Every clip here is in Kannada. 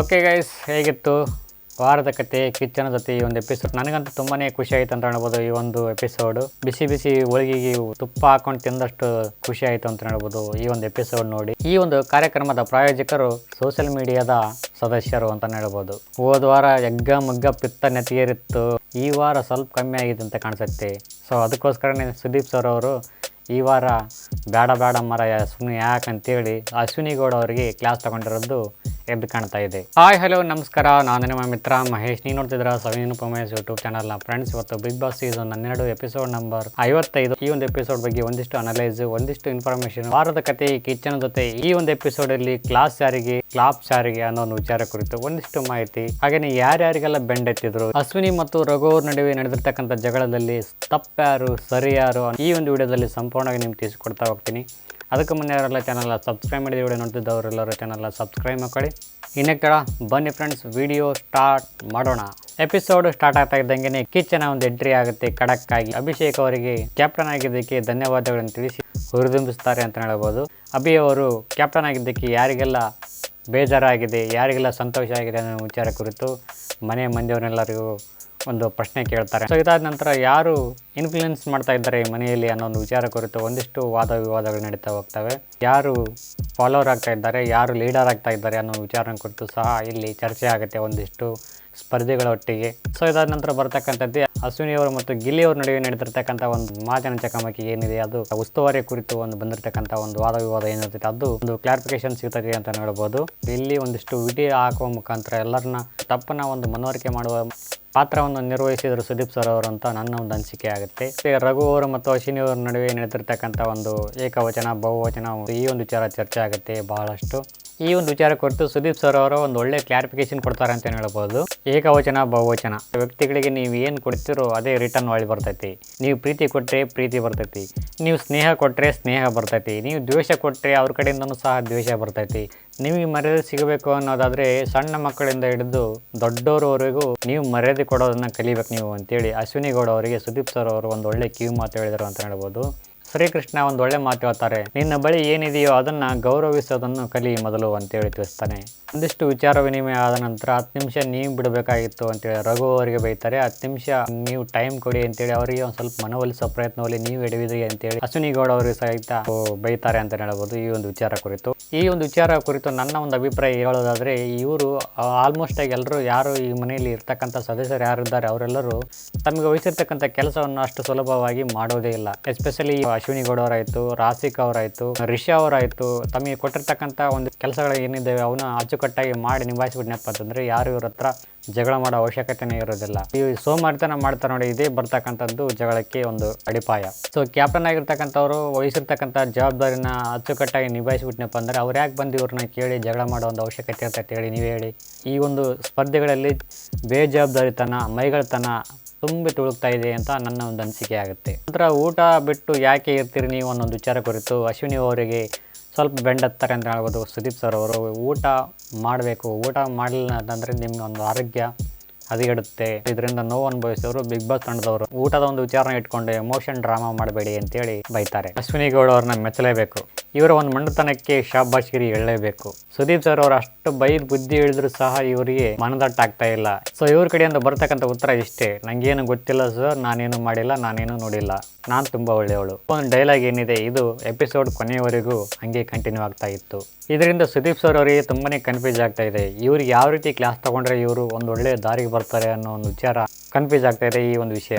ಓಕೆ ಗೈಸ್, ಹೇಗಿತ್ತು ವಾರದ ಕತೆ ಕಿಚ್ಚನ ಜೊತೆ ಈ ಒಂದು ಎಪಿಸೋಡ್? ನನಗಂತೂ ತುಂಬಾ ಖುಷಿ ಆಯಿತು ಅಂತ ಹೇಳ್ಬೋದು. ಈ ಒಂದು ಎಪಿಸೋಡು ಬಿಸಿ ಬಿಸಿ ಹೋಳಿಗೆಗೆ ತುಪ್ಪ ಹಾಕೊಂಡು ತಿಂದಷ್ಟು ಖುಷಿ ಆಯಿತು ಅಂತ ಹೇಳ್ಬೋದು ಈ ಒಂದು ಎಪಿಸೋಡ್ ನೋಡಿ. ಈ ಒಂದು ಕಾರ್ಯಕ್ರಮದ ಪ್ರಾಯೋಜಕರು ಸೋಷಿಯಲ್ ಮೀಡಿಯಾದ ಸದಸ್ಯರು ಅಂತ ಹೇಳ್ಬೋದು. ಹೋದ ವಾರ ಯಗ್ಗ ಮಗ್ಗ ಪಿತ್ತ ನೆತ್ತಿಗೇರಿತ್ತು, ಈ ವಾರ ಸ್ವಲ್ಪ ಕಮ್ಮಿ ಆಗಿದೆ ಅಂತ ಕಾಣಿಸುತ್ತೆ. ಸೊ ಅದಕ್ಕೋಸ್ಕರನೇ ಸುದೀಪ್ ಸರ್ ಅವರು ಈ ವಾರ ಬೇಡ ಮರ ಸುಮ್ಮನೆ ಯಾಕಂತೇಳಿ ಅಶ್ವಿನಿ ಗೌಡ ಅವರಿಗೆ ಕ್ಲಾಸ್ ತಗೊಂಡಿರೋದು ಎದ್ದು ಕಾಣ್ತಾ ಇದೆ. ಹಾಯ್ ಹಲೋ ನಮಸ್ಕಾರ, ನಾನು ನಿಮ್ಮ ಮಿತ್ರ ಮಹೇಶ್. ನೀವು ನೋಡ್ತಿದ್ರ ಸವಿನ್ ಉಪಮೇಶ್ ಯೂಟ್ಯೂಬ್ ಚಾನಲ್ನ. ಫ್ರೆಂಡ್ಸ್, ಇವತ್ತು Big Boss season 12 episode number 55. ಈ ಒಂದು ಎಪಿಸೋಡ್ ಬಗ್ಗೆ ಒಂದಿಷ್ಟು ಅನಲೈಸ್, ಒಂದಿಷ್ಟು ಇನ್ಫಾರ್ಮೇಶನ್, ವಾರದ ಕತೆ ಕಿಚ್ಚನ ಜೊತೆ ಈ ಒಂದು ಎಪಿಸೋಡ್ ಅಲ್ಲಿ ಕ್ಲಾಪ್ಸ್ ಯಾರಿಗೆ ಅನ್ನೋ ಒಂದು ವಿಚಾರ ಕುರಿತು ಒಂದಿಷ್ಟು ಮಾಹಿತಿ, ಹಾಗೇನೆ ಯಾರ್ಯಾರಿಗೆಲ್ಲ ಬೆಂಡ್ ಎತ್ತಿದ್ರು, ಅಶ್ವಿನಿ ಮತ್ತು ರಘು ಅವ್ರ ನಡುವೆ ನಡೆದಿರ್ತಕ್ಕಂಥ ಜಗಳದಲ್ಲಿ ತಪ್ಪ್ಯಾರು ಸರಿ ಯಾರು, ಈ ಒಂದು ವಿಡಿಯೋದಲ್ಲಿ ಸಂಪೂರ್ಣವಾಗಿ ನಿಮ್ಗೆ ತಿಳಿಸ್ಕೊಡ್ತಾ ಹೋಗ್ತೀನಿ. ಅದಕ್ಕೆ ಮುನ್ನೆ ಯಾರೆಲ್ಲ ಚಾನಲ್ನ ಸಬ್ಸ್ಕ್ರೈಬ್ ಮಾಡಿದ ವಿಡಿಯೋ ನೋಡ್ತಿದ್ದವರೆಲ್ಲರೂ ಚಾನಲ್ನ ಸಬ್ಸ್ಕ್ರೈಬ್ ಮಾಡ್ಕೊಳ್ಳಿ. ಇನ್ನಕ್ಕೆ ತಡ ಬನ್ನಿ ಫ್ರೆಂಡ್ಸ್, ವಿಡಿಯೋ ಸ್ಟಾರ್ಟ್ ಮಾಡೋಣ. ಎಪಿಸೋಡ್ ಸ್ಟಾರ್ಟ್ ಆಗ್ತಾ ಇದ್ದಂಗೆ ಕಿಚ್ಚನ ಒಂದು ಎಂಟ್ರಿ ಆಗುತ್ತೆ. ಖಡಕ್ ಆಗಿ ಅಭಿಷೇಕ್ ಅವರಿಗೆ ಕ್ಯಾಪ್ಟನ್ ಆಗಿದ್ದಕ್ಕೆ ಧನ್ಯವಾದಗಳನ್ನು ತಿಳಿಸಿ ಹುರಿದುಂಬಿಸ್ತಾರೆ ಅಂತ ಹೇಳ್ಬೋದು. ಅಭಿ ಅವರು ಕ್ಯಾಪ್ಟನ್ ಆಗಿದ್ದಕ್ಕೆ ಯಾರಿಗೆಲ್ಲ ಬೇಜಾರಾಗಿದೆ, ಯಾರಿಗೆಲ್ಲ ಸಂತೋಷ ಆಗಿದೆ ಅನ್ನೋ ವಿಚಾರ ಕುರಿತು ಮನೆ ಮಂದಿಯವರೆಲ್ಲರಿಗೂ ಒಂದು ಪ್ರಶ್ನೆ ಕೇಳ್ತಾರೆ. ಸೊ ಇದಾದ ನಂತರ ಯಾರು ಇನ್ಫ್ಲೂಯೆನ್ಸ್ ಮಾಡ್ತಾ ಇದ್ದಾರೆ ಮನೆಯಲ್ಲಿ ಅನ್ನೋ ಒಂದು ವಿಚಾರ ಕುರಿತು ಒಂದಿಷ್ಟು ವಾದ ವಿವಾದಗಳು ನಡೀತಾ ಹೋಗ್ತವೆ. ಯಾರು ಫಾಲೋವರ್ ಆಗ್ತಾ ಇದ್ದಾರೆ, ಯಾರು ಲೀಡರ್ ಆಗ್ತಾ ಇದ್ದಾರೆ ಅನ್ನೋ ವಿಚಾರ ಕುರಿತು ಸಹ ಇಲ್ಲಿ ಚರ್ಚೆ ಆಗುತ್ತೆ ಒಂದಿಷ್ಟು ಸ್ಪರ್ಧಿಗಳ ಒಟ್ಟಿಗೆ. ಸೊ ಇದಾದ ನಂತರ ಬರ್ತಕ್ಕಂಥದ್ದೇ ಅಶ್ವಿನಿ ಅವರು ಮತ್ತು ಗಿಲ್ಲಿ ಅವ್ರ ನಡುವೆ ನಡೆದಿರ್ತಕ್ಕಂಥ ಒಂದು ಮಾತಿನ ಚಕಮಕಿ ಏನಿದೆ, ಅದು ಉಸ್ತುವಾರಿ ಕುರಿತು ಒಂದು ಬಂದಿರತಕ್ಕಂಥ ಒಂದು ವಾದ ವಿವಾದ ಏನಿರ್ತೈತೆ ಅದು ಒಂದು ಕ್ಲಾರಿಫಿಕೇಶನ್ ಸಿಗ್ತದೆ ಅಂತ ಹೇಳ್ಬೋದು. ಇಲ್ಲಿ ಒಂದಿಷ್ಟು ವಿಡಿಯೋ ಹಾಕುವ ಮುಖಾಂತರ ಎಲ್ಲರನ್ನ ತಪ್ಪನ್ನ ಒಂದು ಮನವರಿಕೆ ಮಾಡುವ ಪಾತ್ರವನ್ನು ನಿರ್ವಹಿಸಿದರು ಸುದೀಪ್ ಸರ್ ಅವರು ಅಂತ ನನ್ನ ಒಂದು ಅನಿಸಿಕೆ ಆಗುತ್ತೆ. ರಘು ಅವರು ಮತ್ತು ಅಶ್ವಿನಿ ಅವರ ನಡುವೆ ನಡೆದಿರ್ತಕ್ಕಂಥ ಒಂದು ಏಕವಚನ ಬಹುವಚನ ಈ ಒಂದು ವಿಚಾರ ಚರ್ಚೆ ಆಗುತ್ತೆ ಬಹಳಷ್ಟು. ಈ ಒಂದು ವಿಚಾರ ಕುರಿತು ಸುದೀಪ್ ಸರ್ ಅವರು ಒಂದು ಒಳ್ಳೆ ಕ್ಲಾರಿಫಿಕೇಶನ್ ಕೊಡ್ತಾರೆ ಅಂತ ಹೇಳ್ಬೋದು. ಏಕವಚನ ಬಹುವಚನ ವ್ಯಕ್ತಿಗಳಿಗೆ ನೀವು ಏನು ಕೊಡ್ತೀರೋ ಅದೇ ರಿಟರ್ನ್ ಒಳ್ಳೆ ಬರ್ತೈತಿ. ನೀವು ಪ್ರೀತಿ ಕೊಟ್ಟರೆ ಪ್ರೀತಿ ಬರ್ತೈತಿ, ನೀವು ಸ್ನೇಹ ಕೊಟ್ಟರೆ ಸ್ನೇಹ ಬರ್ತೈತಿ, ನೀವು ದ್ವೇಷ ಕೊಟ್ಟರೆ ಅವ್ರ ಕಡೆಯಿಂದನೂ ಸಹ ದ್ವೇಷ ಬರ್ತೈತಿ. ನಿಮಗೆ ಮರ್ಯಾದೆ ಸಿಗಬೇಕು ಅನ್ನೋದಾದರೆ ಸಣ್ಣ ಮಕ್ಕಳಿಂದ ಹಿಡಿದು ದೊಡ್ಡವರವರೆಗೂ ನೀವು ಮರ್ಯಾದೆ ಕೊಡೋದನ್ನು ಕಲಿಬೇಕು ನೀವು ಅಂತೇಳಿ ಅಶ್ವಿನಿ ಗೌಡ ಅವರಿಗೆ ಸುದೀಪ್ ಸರ್ ಅವರು ಒಂದು ಒಳ್ಳೆ ಕಿವಿ ಮಾತು ಹೇಳಿದರು ಅಂತ ಹೇಳ್ಬೋದು. ಶ್ರೀಕೃಷ್ಣ ಒಂದು ಒಳ್ಳೆ ಮಾತು ಹೇಳ್ತಾರೆ, ನಿನ್ನ ಬಳಿ ಏನಿದೆಯೋ ಅದನ್ನು ಗೌರವಿಸೋದನ್ನು ಕಲಿ ಮೊದಲು ಅಂತೇಳಿ ತಿಳಿಸ್ತಾನೆ. ಒಂದಿಷ್ಟು ವಿಚಾರ ವಿನಿಮಯ ಆದ ನಂತರ 10 ನಿಮಿಷ ನೀವು ಬಿಡಬೇಕಾಗಿತ್ತು ಅಂತೇಳಿ ರಘು ಅವರಿಗೆ ಬೈತಾರೆ. 10 ನಿಮಿಷ ನೀವು ಟೈಮ್ ಕೊಡಿ ಅಂತೇಳಿ ಅವರಿಗೆ ಒಂದು ಸ್ವಲ್ಪ ಮನವೊಲಿಸೋ ಪ್ರಯತ್ನದಲ್ಲಿ ನೀವು ಎಡವಿದ್ರಿ ಅಂತೇಳಿ ಅಶ್ವಿನಿ ಗೌಡ ಅವರಿಗೆ ಸಹಿತ ಬೈತಾರೆ ಅಂತ ಹೇಳ್ಬೋದು ಈ ಒಂದು ವಿಚಾರ ಕುರಿತು. ಈ ಒಂದು ವಿಚಾರ ಕುರಿತು ನನ್ನ ಒಂದು ಅಭಿಪ್ರಾಯ ಹೇಳೋದಾದರೆ, ಇವರು ಆಲ್ಮೋಸ್ಟ್ ಆಗಿ ಎಲ್ಲರೂ ಯಾರು ಈ ಮನೆಯಲ್ಲಿ ಇರ್ತಕ್ಕಂಥ ಸದಸ್ಯರು ಯಾರಿದ್ದಾರೆ ಅವರೆಲ್ಲರೂ ತಮಗೆ ವಹಿಸಿರ್ತಕ್ಕಂಥ ಕೆಲಸವನ್ನು ಅಷ್ಟು ಸುಲಭವಾಗಿ ಮಾಡೋದೇ ಇಲ್ಲ. ಎಸ್ಪೆಷಲಿ ಅಶ್ವಿನಿ ಗೌಡ ಅವರಾಯಿತು, ರಾಸಿಕಾ ಅವರಾಯಿತು, ರಿಷಾ ಅವರಾಯಿತು, ತಮಗೆ ಕೊಟ್ಟಿರ್ತಕ್ಕಂಥ ಒಂದು ಕೆಲಸಗಳು ಏನಿದ್ದಾವೆ ಅವನ್ನ ಅಚ್ಚುಕಟ್ಟಾಗಿ ಮಾಡಿ ನಿಭಾಯಿಸ್ಬಿಟ್ನಪ್ಪ ಅಂತಂದರೆ ಯಾರು ಇವ್ರ ಹತ್ರ ಜಗಳ ಮಾಡೋ ಅವಶ್ಯಕತೆನೇ ಇರೋದಿಲ್ಲ. ಈ ಸೋಮಾರಿತನ ಮಾಡ್ತಾರೆ ನೋಡಿ, ಇದೇ ಬರ್ತಕ್ಕಂಥದ್ದು ಜಗಳಕ್ಕೆ ಒಂದು ಅಡಿಪಾಯ. ಸೊ ಕ್ಯಾಪ್ಟನ್ ಆಗಿರ್ತಕ್ಕಂಥವ್ರು ವಹಿಸಿರ್ತಕ್ಕಂಥ ಜವಾಬ್ದಾರಿನ ಅಚ್ಚುಕಟ್ಟಾಗಿ ನಿಭಾಯಿಸ್ಬಿಟ್ನಪ್ಪ ಅಂದರೆ ಅವ್ರು ಯಾಕೆ ಬಂದು ಇವ್ರನ್ನ ಕೇಳಿ ಜಗಳ ಮಾಡೋ ಒಂದು ಅವಶ್ಯಕತೆ ಇರ್ತೈತೆ ಹೇಳಿ ನೀವೇ ಹೇಳಿ. ಈ ಒಂದು ಸ್ಪರ್ಧೆಗಳಲ್ಲಿ ಬೇಜವಾಬ್ದಾರಿತನ, ಮೈಗಳತನ ತುಂಬಿ ತುಳುಕ್ತಾ ಇದೆ ಅಂತ ನನ್ನ ಒಂದು ಅನಿಸಿಕೆ ಆಗುತ್ತೆ. ನಂತರ ಊಟ ಬಿಟ್ಟು ಯಾಕೆ ಇರ್ತೀರಿ ನೀವು ಅನ್ನೊಂದು ವಿಚಾರ ಕುರಿತು ಅಶ್ವಿನಿ ಅವರಿಗೆ ಸ್ವಲ್ಪ ಬೆಂಡತ್ತಾರೆ ಅಂತ ಹೇಳ್ಬೋದು ಸುದೀಪ್ ಸರ್ ಅವರು. ಊಟ ಮಾಡಬೇಕು, ಊಟ ಮಾಡಲಿಲ್ಲ ಅಂತಂದರೆ ನಿಮ್ಗೆ ಒಂದು ಆರೋಗ್ಯ ಹದಗೆಡುತ್ತೆ, ಇದರಿಂದ ನೋವು ಅನುಭವಿಸಿದವರು ಬಿಗ್ ಬಾಸ್ ತಂಡದವರು ಊಟದ ಒಂದು ವಿಚಾರನ ಇಟ್ಕೊಂಡು ಎಮೋಷನ್ ಡ್ರಾಮಾ ಮಾಡಬೇಡಿ ಅಂತೇಳಿ ಬೈತಾರೆ. ಅಶ್ವಿನಿ ಗೌಡ ಅವ್ರನ್ನ ಮೆಚ್ಚಲೇಬೇಕು, ಇವರ ಒಂದು ಮಂಡತನಕ್ಕೆ ಶಾಬಾಷ್ಗಿರಿ ಹೇಳಲೇಬೇಕು. ಸುದೀಪ್ ಸರ್ ಅವರು ಅಷ್ಟು ಬೈದ್ ಬುದ್ಧಿ ಹೇಳಿದ್ರು ಸಹ ಇವರಿಗೆ ಮನದಟ್ಟಾಗ್ತಾ ಇಲ್ಲ. ಸೊ ಇವ್ರ ಕಡೆಯಿಂದ ಬರ್ತಕ್ಕಂಥ ಉತ್ತರ ಇಷ್ಟೇ, ನಂಗೇನು ಗೊತ್ತಿಲ್ಲ ಸರ್, ನಾನೇನು ಮಾಡಿಲ್ಲ, ನಾನೇನು ನೋಡಿಲ್ಲ, ನಾನು ತುಂಬ ಒಳ್ಳೆಯವಳು. ಒಂದು ಡೈಲಾಗ್ ಏನಿದೆ ಇದು ಎಪಿಸೋಡ್ ಕೊನೆಯವರೆಗೂ ಹಂಗೆ ಕಂಟಿನ್ಯೂ ಆಗ್ತಾ ಇತ್ತು. ಇದರಿಂದ ಸುದೀಪ್ ಸರ್ ಅವರಿಗೆ ತುಂಬಾ ಕನ್ಫ್ಯೂಸ್ ಆಗ್ತಾ ಇದೆ. ಇವ್ರಿಗೆ ಯಾವ ರೀತಿ ಕ್ಲಾಸ್ ತಗೊಂಡ್ರೆ ಇವರು ಒಂದು ಒಳ್ಳೆ ದಾರಿಗೆ ಬರ್ತಾರೆ ಅನ್ನೋ ಒಂದು ವಿಚಾರ ಕನ್ಫ್ಯೂಸ್ ಆಗ್ತಾ ಇದೆ. ಈ ಒಂದು ವಿಷಯ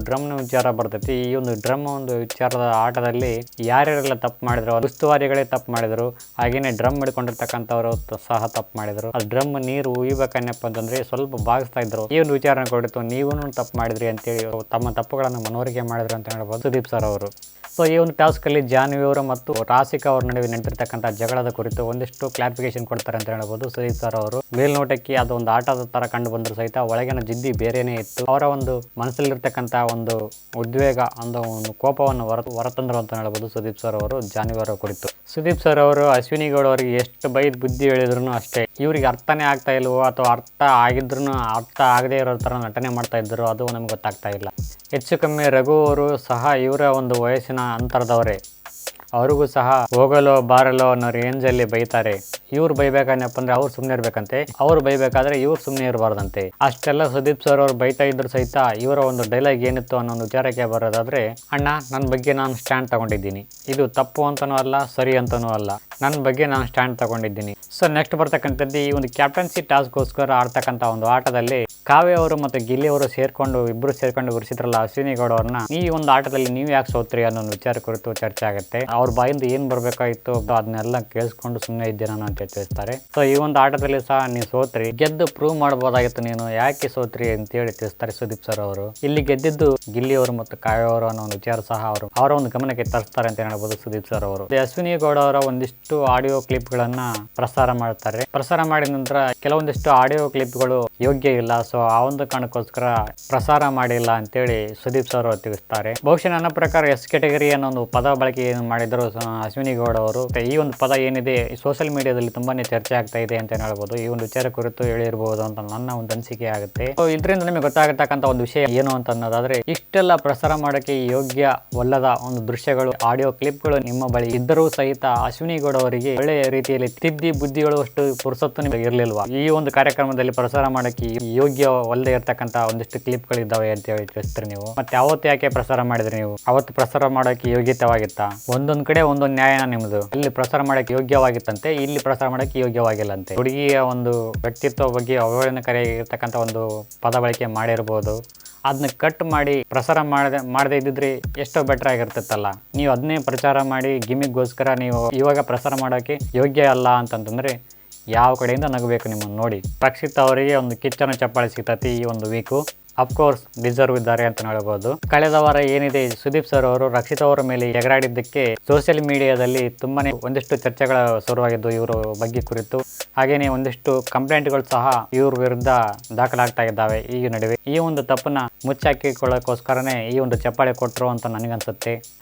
ಡ್ರಮ್ನ ವಿಚಾರ ಬರ್ತೈತಿ. ಈ ಒಂದು ಡ್ರಮ್ ಒಂದು ವಿಚಾರದ ಆಟದಲ್ಲಿ ಯಾರ್ಯಾರೆಲ್ಲ ತಪ್ಪು ಮಾಡಿದ್ರು, ಉಸ್ತುವಾರಿಗಳೇ ತಪ್ಪು ಮಾಡಿದ್ರು, ಹಾಗೇನೆ ಡ್ರಮ್ ಹಿಡ್ಕೊಂಡಿರ್ತಕ್ಕಂಥವ್ರು ಸಹ ತಪ್ಪು ಮಾಡಿದ್ರು. ಅದು ಡ್ರಮ್ ನೀರು ಉಯ್ಬೇಕನ್ನಪ್ಪ ಅಂತಂದ್ರೆ ಸ್ವಲ್ಪ ಭಾಗಿಸ್ತಾ ಇದ್ರು. ಈ ಒಂದು ವಿಚಾರ ಕೊಡಿತು, ನೀವು ತಪ್ಪು ಮಾಡಿದ್ರಿ ಅಂತೇಳಿ ತಮ್ಮ ತಪ್ಪುಗಳನ್ನು ಮನವರಿಕೆ ಮಾಡಿದ್ರು ಅಂತ ಹೇಳ್ಬೋದು ಸುದೀಪ್ ಸರ್ ಅವರು. ಸೊ ಈ ಒಂದು ಟಾಸ್ಕಲ್ಲಿ ಜಾನ್ವಿ ಅವರು ಮತ್ತು ರಾಸಿಕಾ ಅವ್ರ ನಡುವೆ ನಡೆದಿರ್ತಕ್ಕಂಥ ಜಗಳದ ಕುರಿತು ಒಂದಿಷ್ಟು ಕ್ಲಾರಿಫಿಕೇಶನ್ ಕೊಡ್ತಾರೆ ಅಂತ ಹೇಳ್ಬೋದು ಸುದೀಪ್ ಸರ್ ಅವರು. ಮೇಲ್ನೋಟಕ್ಕೆ ಅದು ಒಂದು ಆಟದ ತರ ಕಂಡು ಬಂದರೂ ಸಹಿತ ಒಳಗಿನ ಜಿದ್ದಿ ಬೇರೆನೇ ಇತ್ತು. ಅವರ ಒಂದು ಮನಸ್ಸಲ್ಲಿರ್ತಕ್ಕಂಥ ಒಂದು ಉದ್ವೇಗ, ಒಂದು ಕೋಪವನ್ನು ಹೊರತಂದ್ರು ಅಂತ ಹೇಳ್ಬೋದು ಸುದೀಪ್ ಸರ್ ಅವರು ಜಾನ್ವಿ ಅವರ ಕುರಿತು. ಸುದೀಪ್ ಸರ್ ಅವರು ಅಶ್ವಿನಿ ಗೌಡ ಅವರಿಗೆ ಎಷ್ಟು ಬೈದ್ ಬುದ್ಧಿ ಹೇಳಿದ್ರು ಅಷ್ಟೇ, ಇವ್ರಿಗೆ ಅರ್ಥನೇ ಆಗ್ತಾ ಇಲ್ವೋ ಅಥವಾ ಅರ್ಥ ಆಗಿದ್ರು ಅರ್ಥ ಆಗದೇ ಇರೋ ಥರ ನಟನೆ ಮಾಡ್ತಾ ಇದ್ರು, ಅದು ನಮ್ಗೆ ಗೊತ್ತಾಗ್ತಾ ಇಲ್ಲ. ಹೆಚ್ಚು ಕಮ್ಮಿ ರಘು ಅವರು ಸಹ ಇವರ ಒಂದು ವಯಸ್ಸಿನ ಅಂತರದವರೇ. ಅವ್ರಿಗೂ ಸಹ ಹೋಗಲೋ ಬಾರಲೋ ಅನ್ನೋ ರೇಂಜ್ ಅಲ್ಲಿ ಬೈತಾರೆ. ಇವ್ರು ಬೈಬೇಕನ್ನಪ್ಪ ಅಂದ್ರೆ ಅವ್ರು ಸುಮ್ನೆ ಇರ್ಬೇಕಂತೆ, ಅವ್ರು ಬೈಬೇಕಾದ್ರೆ ಇವ್ರು ಸುಮ್ನೆ ಇರಬಾರ್ದಂತೆ. ಅಷ್ಟೆಲ್ಲ ಸುದೀಪ್ ಸರ್ ಅವ್ರು ಬೈತಾ ಇದ್ರು ಸಹಿತ ಇವರ ಒಂದು ಡೈಲಾಗ್ ಏನಿತ್ತು ಅನ್ನೋ ಒಂದು ವಿಚಾರಕ್ಕೆ ಬರೋದಾದ್ರೆ, ಅಣ್ಣ ನನ್ನ ಬಗ್ಗೆ ನಾನು ಸ್ಟ್ಯಾಂಡ್ ತಗೊಂಡಿದ್ದೀನಿ, ಇದು ತಪ್ಪು ಅಂತನೂ ಅಲ್ಲ ಸರಿ ಅಂತನೂ ಅಲ್ಲ, ನನ್ನ ಬಗ್ಗೆ ನಾನು ಸ್ಟ್ಯಾಂಡ್ ತಗೊಂಡಿದ್ದೀನಿ. ಸೊ ನೆಕ್ಸ್ಟ್ ಬರ್ತಕ್ಕಂಥದ್ದು ಈ ಒಂದು ಕ್ಯಾಪ್ಟನ್ಸಿ ಟಾಸ್ಕ್ಗೋಸ್ಕರ ಆಡ್ತಕ್ಕಂಥ ಒಂದು ಆಟದಲ್ಲಿ ಕಾವ್ಯ ಅವರು ಮತ್ತು ಗಿಲ್ಲಿ ಅವರು ಇಬ್ಬರು ಸೇರ್ಕೊಂಡು ಗುರುಸಿದ್ರಲ್ಲ ಅಶ್ವಿನಿ ಗೌಡ ಅವ್ರನ್ನ, ಈ ಒಂದು ಆಟದಲ್ಲಿ ನೀವು ಯಾಕೆ ಸೋತ್ರಿ ಅನ್ನೋ ಒಂದು ವಿಚಾರ ಕುರಿತು ಚರ್ಚೆ ಆಗುತ್ತೆ. ಅವ್ರ ಬಾಯಿಂದ ಏನ್ ಬರ್ಬೇಕಾಗಿತ್ತು ಅದನ್ನೆಲ್ಲ ಕೇಳಿಸ್ಕೊಂಡು ಸುಮ್ಮನೆ ಇದ್ದೀನ ಅಂತ ತಿಳಿಸ್ತಾರೆ. ಸೊ ಈ ಒಂದು ಆಟದಲ್ಲಿ ಸಹ ನೀವು ಸೋತ್ರಿ, ಗೆದ್ದು ಪ್ರೂವ್ ಮಾಡಬಹುದಾಗಿತ್ತು, ನೀನು ಯಾಕೆ ಸೋತ್ರಿ ಅಂತೇಳಿ ತಿಳಿಸ್ತಾರೆ ಸುದೀಪ್ ಸರ್ ಅವರು. ಇಲ್ಲಿ ಗೆದ್ದಿದ್ದು ಗಿಲ್ಲಿ ಅವರು ಮತ್ತು ಕಾವ್ಯ ಅವರು ಅನ್ನೋ ಒಂದು ವಿಚಾರ ಸಹ ಅವರ ಒಂದು ಗಮನಕ್ಕೆ ತರಿಸ್ತಾರೆ ಅಂತ ಹೇಳ್ಬೋದು ಸುದೀಪ್ ಸರ್ ಅವರು. ಅಶ್ವಿನಿ ಗೌಡ ಅವರ ಒಂದಿಷ್ಟು ಆಡಿಯೋ ಕ್ಲಿಪ್ ಗಳನ್ನ ಪ್ರಸಾರ ಮಾಡ್ತಾರೆ. ಪ್ರಸಾರ ಮಾಡಿದ ನಂತರ ಕೆಲವೊಂದಿಷ್ಟು ಆಡಿಯೋ ಕ್ಲಿಪ್ಗಳು ಯೋಗ್ಯ ಇಲ್ಲ, ಸೊ ಆ ಒಂದು ಕಾರಣಕ್ಕೋಸ್ಕರ ಪ್ರಸಾರ ಮಾಡಿಲ್ಲ ಅಂತೇಳಿ ಸುದೀಪ್ ಸರ್ ಅವರು ತಿಳಿಸ್ತಾರೆ. ಬಹುಶಃ ನನ್ನ ಪ್ರಕಾರ ಎಸ್ ಕ್ಯಾಟಗರಿ ಅನ್ನೋ ಒಂದು ಪದ ಬಳಕೆ ಮಾಡಿದ್ರು ಅಶ್ವಿನಿ ಗೌಡ ಅವರು. ಈ ಒಂದು ಪದ ಏನಿದೆ ಸೋಷಿಯಲ್ ಮೀಡಿಯಾದಲ್ಲಿ ತುಂಬಾನೇ ಚರ್ಚೆ ಆಗ್ತಾ ಇದೆ ಅಂತ ಹೇಳ್ಬೋದು. ಈ ಒಂದು ವಿಚಾರ ಕುರಿತು ಹೇಳಿರಬಹುದು ಅಂತ ನನ್ನ ಒಂದು ಅನಿಸಿಕೆ ಆಗುತ್ತೆ. ಇದರಿಂದ ನಿಮಗೆ ಗೊತ್ತಾಗತಕ್ಕಂತ ಒಂದು ವಿಷಯ ಏನು ಅಂತ ಅನ್ನೋದಾದ್ರೆ, ಇಷ್ಟೆಲ್ಲ ಪ್ರಸಾರ ಮಾಡೋಕೆ ಯೋಗ್ಯವಲ್ಲದ ಒಂದು ದೃಶ್ಯಗಳು, ಆಡಿಯೋ ಕ್ಲಿಪ್ಗಳು ನಿಮ್ಮ ಬಳಿ ಇದ್ದರೂ ಸಹಿತ ಅಶ್ವಿನಿ ಗೌಡ ಅವರಿಗೆ ಒಳ್ಳೆಯ ರೀತಿಯಲ್ಲಿ ತಿದ್ದಿ ಬುದ್ಧಿಗಳು ಅಷ್ಟು ಪುರುಸೊತ್ತು ನಿಮಗೆ ಇರಲಿಲ್ವಾ? ಈ ಒಂದು ಕಾರ್ಯಕ್ರಮದಲ್ಲಿ ಪ್ರಸಾರ ಮಾಡೋಕೆ ಯೋಗ್ಯವಲ್ಲದೆ ಇರ್ತಕ್ಕಂಥ ಒಂದಿಷ್ಟು ಕ್ಲಿಪ್ಗಳು ಇದ್ದಾವೆ ಅಂತ ಹೇಳಿ ತಿಳಿಸ್ತೀರಿ ನೀವು. ಮತ್ತೆ ಅವತ್ತು ಯಾಕೆ ಪ್ರಸಾರ ಮಾಡಿದ್ರಿ ನೀವು? ಅವತ್ತು ಪ್ರಸಾರ ಮಾಡೋಕೆ ಯೋಗ್ಯತೆವಾಗಿತ್ತಾ? ಒಂದೊಂದ್ ಕಡೆ ಒಂದೊಂದು ನ್ಯಾಯನ ನಿಮ್ದು. ಇಲ್ಲಿ ಪ್ರಸಾರ ಮಾಡೋಕೆ ಯೋಗ್ಯವಾಗಿತ್ತಂತೆ, ಇಲ್ಲಿ ಪ್ರಸಾರ ಮಾಡೋಕೆ ಯೋಗ್ಯವಾಗಿಲ್ಲಂತೆ. ಹುಡುಗಿಯ ಒಂದು ವ್ಯಕ್ತಿತ್ವ ಬಗ್ಗೆ ಅವಹೇಳನಕಾರಿಯಾಗಿರ್ತಕ್ಕಂಥ ಒಂದು ಪದ ಬಳಕೆ ಮಾಡಿರ್ಬೋದು. ಅದನ್ನ ಕಟ್ ಮಾಡಿ ಪ್ರಸಾರ ಮಾಡದೇ ಇದ್ದಿದ್ರೆ ಎಷ್ಟೋ ಬೆಟರ್ ಆಗಿರ್ತಿತ್ತಲ್ಲ. ನೀವು ಅದನ್ನೇ ಪ್ರಚಾರ ಮಾಡಿ ಗಿಮಿಕ್ಗೋಸ್ಕರ ನೀವು ಇವಾಗ ಪ್ರಸಾರ ಮಾಡೋಕೆ ಯೋಗ್ಯ ಅಲ್ಲ ಅಂತಂತಂದ್ರೆ ಯಾವ ಕಡೆಯಿಂದ ನಗಬೇಕು ನಿಮ್ಮನ್ನು ನೋಡಿ. ರಕ್ಷಿತ್ ಅವರಿಗೆ ಒಂದು ಕಿಚ್ಚನ ಚಪ್ಪಾಳೆ ಸಿಗ್ತತಿ ಈ ಒಂದು ವೀಕು. ಅಫ್ಕೋರ್ಸ್ ಡಿಸರ್ವ್ ಇದ್ದಾರೆ ಅಂತ ಹೇಳ್ಬೋದು. ಕಳೆದ ವಾರ ಏನಿದೆ ಸುದೀಪ್ ಸರ್ ಅವರು ರಕ್ಷಿತ್ ಅವರ ಮೇಲೆ ಎಗರಾಡಿದ್ದಕ್ಕೆ ಸೋಷಿಯಲ್ ಮೀಡಿಯಾದಲ್ಲಿ ತುಂಬಾನೇ ಒಂದಿಷ್ಟು ಚರ್ಚೆಗಳ ಶುರುವಾಗಿದ್ದು ಇವರು ಬಗ್ಗೆ ಕುರಿತು. ಹಾಗೇನೆ ಒಂದಿಷ್ಟು ಕಂಪ್ಲೇಂಟ್ಗಳು ಸಹ ಇವ್ರ ವಿರುದ್ಧ ದಾಖಲಾಗ್ತಾ ಇದ್ದಾವೆ ಈ ನಡುವೆ. ಈ ಒಂದು ತಪ್ಪನ್ನ ಮುಚ್ಚಾಕಿಕೊಳ್ಳೋಕ್ಕೋಸ್ಕರನೇ ಈ ಒಂದು ಚಪ್ಪಾಳೆ ಕೊಟ್ಟರು ಅಂತ ನನಗನ್ಸುತ್ತೆ.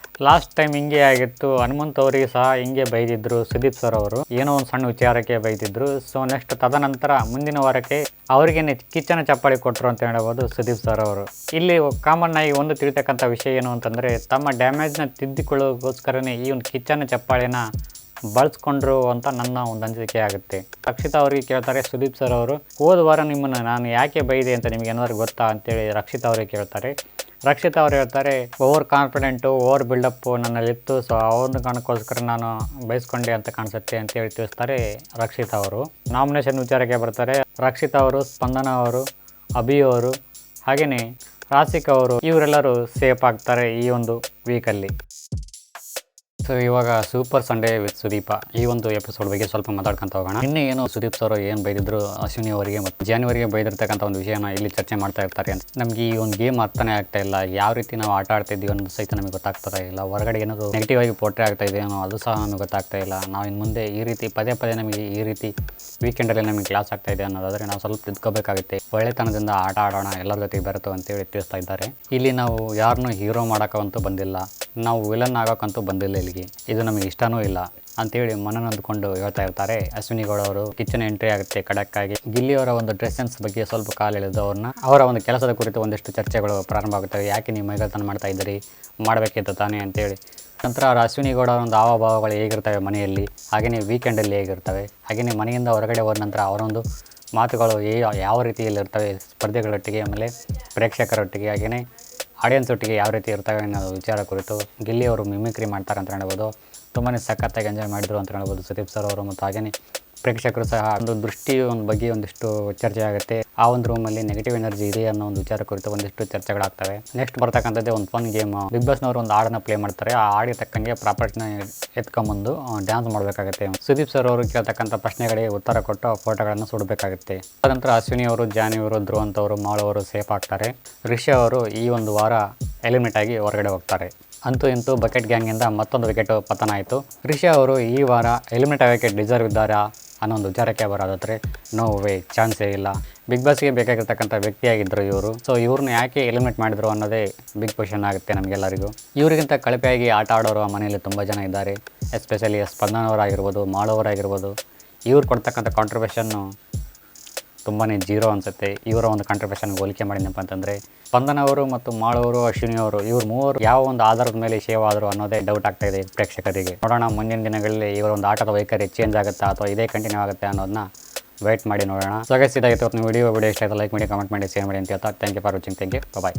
ಲಾಸ್ಟ್ ಟೈಮ್ ಹಿಂಗೆ ಆಗಿತ್ತು, ಹನುಮಂತ್ ಅವರಿಗೆ ಸಹ ಹಿಂಗೆ ಬೈದಿದ್ರು ಸುದೀಪ್ ಸರ್ ಅವರು, ಏನೋ ಒಂದು ಸಣ್ಣ ವಿಚಾರಕ್ಕೆ ಬೈದಿದ್ರು. ಸೊ ನೆಕ್ಸ್ಟ್ ತದನಂತರ ಮುಂದಿನ ವಾರಕ್ಕೆ ಅವ್ರಿಗೇನೆ ಕಿಚ್ಚನ ಚಪ್ಪಾಳೆ ಕೊಟ್ಟರು ಅಂತ ಹೇಳ್ಬೋದು ಸುದೀಪ್ ಸರ್ ಅವರು. ಇಲ್ಲಿ ಕಾಮನ್ ಆಗಿ ಒಂದು ತಿಳಿತಕ್ಕಂಥ ವಿಷಯ ಏನು ಅಂತಂದ್ರೆ, ತಮ್ಮ ಡ್ಯಾಮೇಜ್ನ ತಿದ್ದಿಕೊಳ್ಳೋಕ್ಕೋಸ್ಕರನೇ ಈ ಒಂದು ಕಿಚ್ಚನ ಚಪ್ಪಾಳೆನ ಬಳಸ್ಕೊಂಡ್ರು ಅಂತ ನನ್ನ ಒಂದು ಅನಿಸಿಕೆ ಆಗುತ್ತೆ. ರಕ್ಷಿತಾ ಅವರಿಗೆ ಕೇಳ್ತಾರೆ ಸುದೀಪ್ ಸರ್ ಅವರು, ಹೋದ ವಾರ ನಿಮ್ಮನ್ನು ನಾನು ಯಾಕೆ ಬೈದೆ ಅಂತ ನಿಮ್ಗೆ ಏನಾದ್ರು ಗೊತ್ತಾ ಅಂತೇಳಿ ರಕ್ಷಿತಾ ಅವರಿಗೆ ಕೇಳ್ತಾರೆ. ರಕ್ಷಿತಾ ಅವ್ರು ಹೇಳ್ತಾರೆ, ಓವರ್ ಕಾನ್ಫಿಡೆಂಟು, ಓವರ್ ಬಿಲ್ಡಪ್ಪು ನನ್ನಲ್ಲಿತ್ತು, ಸೊ ಆ ಒಂದು ಕಾರಣಕ್ಕೋಸ್ಕರ ನಾನು ಬಯಸ್ಕೊಂಡೆ ಅಂತ ಕಾಣಿಸುತ್ತೆ ಅಂತೇಳಿ ತಿಳಿಸ್ತಾರೆ ರಕ್ಷಿತಾ ಅವರು. ನಾಮಿನೇಷನ್ ವಿಚಾರಕ್ಕೆ ಬರ್ತಾರೆ. ರಕ್ಷಿತಾ ಅವರು, ಸ್ಪಂದನ ಅವರು, ಅಭಿ ಅವರು, ಹಾಗೆಯೇ ರಾಸಿಕ್ ಅವರು, ಇವರೆಲ್ಲರೂ ಸೇಫ್ ಆಗ್ತಾರೆ ಈ ಒಂದು ವೀಕಲ್ಲಿ. ಸೊ ಇವಾಗ ಸೂಪರ್ ಸಂಡೇ ವಿತ್ ಸುದೀಪ ಈ ಒಂದು ಎಪಿಸೋಡ್ ಬಗ್ಗೆ ಸ್ವಲ್ಪ ಮಾತಾಡ್ಕೊಂತ ಹೋಗೋಣ. ನಿನ್ನೆ ಏನು ಸುದೀಪ್ ಸರ್ ಏನು ಬೈದಿದ್ರು ಅಶ್ವಿನಿ ಅವರಿಗೆ ಮತ್ತು ಜಾನ್ವರಿಗೆ ಬೈದಿರ್ತಕ್ಕಂಥ ಒಂದು ವಿಷಯನ ಇಲ್ಲಿ ಚರ್ಚೆ ಮಾಡ್ತಾ ಇರ್ತಾರೆ ಅಂತ. ನಮಗೆ ಈ ಒಂದು ಗೇಮ್ ಅರ್ಥನೇ ಆಗ್ತಾ ಇಲ್ಲ, ಯಾವ ರೀತಿ ನಾವು ಆಟ ಆಡ್ತಾ ಇದ್ದೀವಿ ಅನ್ನೋದು ಸಹಿತ ನಮಗೆ ಗೊತ್ತಾಗ್ತಾ ಇಲ್ಲ. ಹೊರಗಡೆ ಏನಾದರೂ ನೆಗೆಟಿವ್ ಆಗಿ ಪೋರ್ಟ್ರೇ ಆಗ್ತಾ ಇದೆ ಅನ್ನೋ ಅದು ಸಹ ನಮಗೆ ಗೊತ್ತಾಗ್ತಾ ಇಲ್ಲ. ನಾವು ಇನ್ನು ಮುಂದೆ ಈ ರೀತಿ ಪದೇ ನಮಗೆ ಈ ರೀತಿ ವೀಕೆಂಡಲ್ಲಿ ನಮಗೆ ಕ್ಲಾಸ್ ಆಗ್ತಾ ಇದೆ ಅನ್ನೋದಾದರೆ ನಾವು ಸ್ವಲ್ಪ ತಿದ್ಕೋಬೇಕಾಗುತ್ತೆ. ಒಳ್ಳೆತನದಿಂದ ಆಟ ಆಡೋಣ, ಎಲ್ಲರ ಜೊತೆಗೆ ಬೆರೆತು ಅಂತೇಳಿ ತಿಳಿಸ್ತಾ ಇದ್ದಾರೆ. ಇಲ್ಲಿ ನಾವು ಯಾರನ್ನೂ ಹೀರೋ ಮಾಡೋಕ್ಕಂತೂ ಬಂದಿಲ್ಲ, ನಾವು ವಿಲನ್ ಆಗೋಕ್ಕಂತೂ ಬಂದಿಲ್ಲ ಇಲ್ಲಿಗೆ, ಇದು ನಮಗೆ ಇಷ್ಟನೂ ಇಲ್ಲ ಅಂತೇಳಿ ಮನನೊಂದ್ಕೊಂಡು ಹೇಳ್ತಾ ಇರ್ತಾರೆ ಅಶ್ವಿನಿ ಗೌಡ ಅವರು. ಕಿಚನ್ ಎಂಟ್ರಿ ಆಗುತ್ತೆ ಖಡಕ್ ಆಗಿ. ಗಿಲ್ಲಿ ಅವರ ಒಂದು ಡ್ರೆಸ್ ಸೆನ್ಸ್ ಬಗ್ಗೆ ಸ್ವಲ್ಪ ಕಾಲು ಎಳೆದು ಅವರ ಒಂದು ಕೆಲಸದ ಕುರಿತು ಒಂದಿಷ್ಟು ಚರ್ಚೆಗಳು ಪ್ರಾರಂಭ ಆಗುತ್ತವೆ. ಯಾಕೆ ನೀವು ಮೈಗಳ್ತನ ಮಾಡ್ತಾ ಇದ್ದೀರಿ, ಮಾಡಬೇಕಿತ್ತು ತಾನೇ ಅಂತೇಳಿ. ನಂತರ ಅಶ್ವಿನಿ ಗೌಡ ಒಂದು ಹಾವಭಾವಗಳು ಹೇಗಿರ್ತವೆ ಮನೆಯಲ್ಲಿ, ಹಾಗೆಯೇ ವೀಕೆಂಡಲ್ಲಿ ಹೇಗಿರ್ತವೆ, ಹಾಗೆಯೇ ಮನೆಯಿಂದ ಹೊರಗಡೆ ಹೋದ ನಂತರ ಅವರೊಂದು ಮಾತುಗಳು ಯಾವ ರೀತಿಯಲ್ಲಿರ್ತವೆ ಸ್ಪರ್ಧೆಗಳೊಟ್ಟಿಗೆ, ಆಮೇಲೆ ಪ್ರೇಕ್ಷಕರೊಟ್ಟಿಗೆ, ಹಾಗೆಯೇ ಆಡಿಯನ್ಸ್ ಒಟ್ಟಿಗೆ ಯಾವ ರೀತಿ ಇರ್ತವೆ ಅನ್ನೋ ವಿಚಾರ ಕುರಿತು ಗಿಲ್ಲಿ ಅವರು ಮಿಮಿಕ್ರಿ ಮಾಡ್ತಾರೆ ಅಂತ ಹೇಳ್ಬೋದು. ತುಂಬಾ ಸಖತ್ತಾಗಿ ಎಂಜಾಯ್ ಮಾಡಿದ್ರು ಅಂತ ಹೇಳ್ಬೋದು ಸುದೀಪ್ ಸರ್ ಅವರು. ಮತ್ತು ಹಾಗೆಯೇ ಪ್ರೇಕ್ಷಕರು ಸಹ ಒಂದು ಒಂದು ಬಗ್ಗೆ ಒಂದಿಷ್ಟು ಚರ್ಚೆ ಆಗುತ್ತೆ. ಆ ಒಂದು ರೂಮಲ್ಲಿ ನೆಗೆಟಿವ್ ಎನರ್ಜಿ ಇದೆ ಅನ್ನೋ ಒಂದು ವಿಚಾರ ಕುರಿತು ಒಂದಿಷ್ಟು ಚರ್ಚೆಗಳಾಗ್ತವೆ. ನೆಕ್ಸ್ಟ್ ಬರ್ತಕ್ಕಂಥದ್ದೇ ಒಂದು ಫನ್ ಗೇಮ್. ಬಿಗ್ ಬಾಸ್ನವರು ಒಂದು ಹಾಡನ್ನ ಪ್ಲೇ ಮಾಡ್ತಾರೆ. ಆ ಹಾಡಿಗೆ ತಕ್ಕಂಗೆ ಪ್ರಾಪರ್ಟಿನ ಎತ್ಕೊಂಬಂದು ಡ್ಯಾನ್ಸ್ ಮಾಡಬೇಕಾಗುತ್ತೆ. ಸುದೀಪ್ ಸರ್ ಅವರು ಕೇಳ್ತಕ್ಕಂಥ ಪ್ರಶ್ನೆಗಳಿಗೆ ಉತ್ತರ ಕೊಟ್ಟು ಫೋಟೋಗಳನ್ನು ಸುಡಬೇಕಾಗುತ್ತೆ. ಅದಂತರ ಅಶ್ವಿನಿ ಅವರು, ಜಾನಿ ಅವರು, ಧ್ರುವಂತ್ ಅವರು, ಮಾಳು ಅವರು ಸೇಫ್ ಆಗ್ತಾರೆ. ರಿಷಾ ಅವರು ಈ ಒಂದು ವಾರ ಎಲಿಮಿನೇಟ್ ಆಗಿ ಹೊರಗಡೆ ಹೋಗ್ತಾರೆ. ಅಂತೂ ಇಂತೂ ಬಕೆಟ್ ಗ್ಯಾಂಗಿಂದ ಮತ್ತೊಂದು ವಿಕೆಟ್ ಪತನ ಆಯಿತು. ರಿಷಾ ಅವರು ಈ ವಾರ ಎಲಿಮಿನೇಟ್ ಆಗೋಕ್ಕೆ ಡಿಸರ್ವ್ ಇದ್ದಾರಾ ಅನ್ನೋ ಒಂದು ವಿಚಾರಕ್ಕೆ ಬರೋದಾದರೆ ನೋ ವೇ, ಚಾನ್ಸೇ ಇಲ್ಲ. ಬಿಗ್ ಬಾಸ್ಗೆ ಬೇಕಾಗಿರ್ತಕ್ಕಂಥ ವ್ಯಕ್ತಿಯಾಗಿದ್ದರು ಇವರು. ಸೊ ಇವ್ರನ್ನ ಯಾಕೆ ಎಲಿಮಿನೇಟ್ ಮಾಡಿದ್ರು ಅನ್ನೋದೇ ಬಿಗ್ ಕ್ವೆಶ್ಚನ್ ಆಗುತ್ತೆ ನಮಗೆಲ್ಲರಿಗೂ. ಇವರಿಗಿಂತ ಕಳಪೆಯಾಗಿ ಆಟ ಆಡೋರು ಆ ಮನೆಯಲ್ಲಿ ತುಂಬ ಜನ ಇದ್ದಾರೆ. ಎಸ್ಪೆಷಲಿ ಸ್ಪಂದನವರಾಗಿರ್ಬೋದು, ಮಾಡೋವರಾಗಿರ್ಬೋದು. ಇವ್ರು ಕೊಡ್ತಕ್ಕಂಥ ಕಾಂಟ್ರಿಬ್ಯೂಷನ್ನು ತುಂಬಾ ಜೀರೋ ಅನಿಸುತ್ತೆ. ಇವರ ಒಂದು ಕಾಂಟ್ರಿಬ್ಯೂಷನ್ಗೆ ಹೋಲಿಕೆ ಮಾಡಿದಪ್ಪ ಅಂತಂದರೆ ಸ್ಪಂದನ ಅವರು ಮತ್ತು ಮಾಳವರು, ಅಶ್ವಿನಿ ಅವರು ಇವ್ರು ಮೂವರು ಯಾವ ಒಂದು ಆಧಾರದ ಮೇಲೆ ಸೇವ್ ಆದರು ಅನ್ನೋದೇ ಡೌಟ್ ಆಗ್ತಾ ಇದೆ ಪ್ರೇಕ್ಷಕರಿಗೆ. ನೋಡೋಣ ಮುಂದಿನ ದಿನಗಳಲ್ಲಿ ಇವರ ಒಂದು ಆಟದ ವೈಖರಿ ಚೇಂಜ್ ಆಗುತ್ತಾ ಅಥವಾ ಇದೇ ಕಂಟಿನ್ಯೂ ಆಗುತ್ತೆ ಅನ್ನೋದನ್ನ ವೇಟ್ ಮಾಡಿ ನೋಡೋಣ. ಸೊ ಗೈಸ್, ಇದಾಗಿತ್ತು ವಿಡಿಯೋ ಇಷ್ಟ ಆಯಿತು ಲೈಕ್ ಮಾಡಿ, ಕಮೆಂಟ್ ಮಾಡಿ, ಶೇರ್ ಮಾಡಿ ಅಂತ ಹೇಳ್ತಾ thank you for watching. Thank you, bye.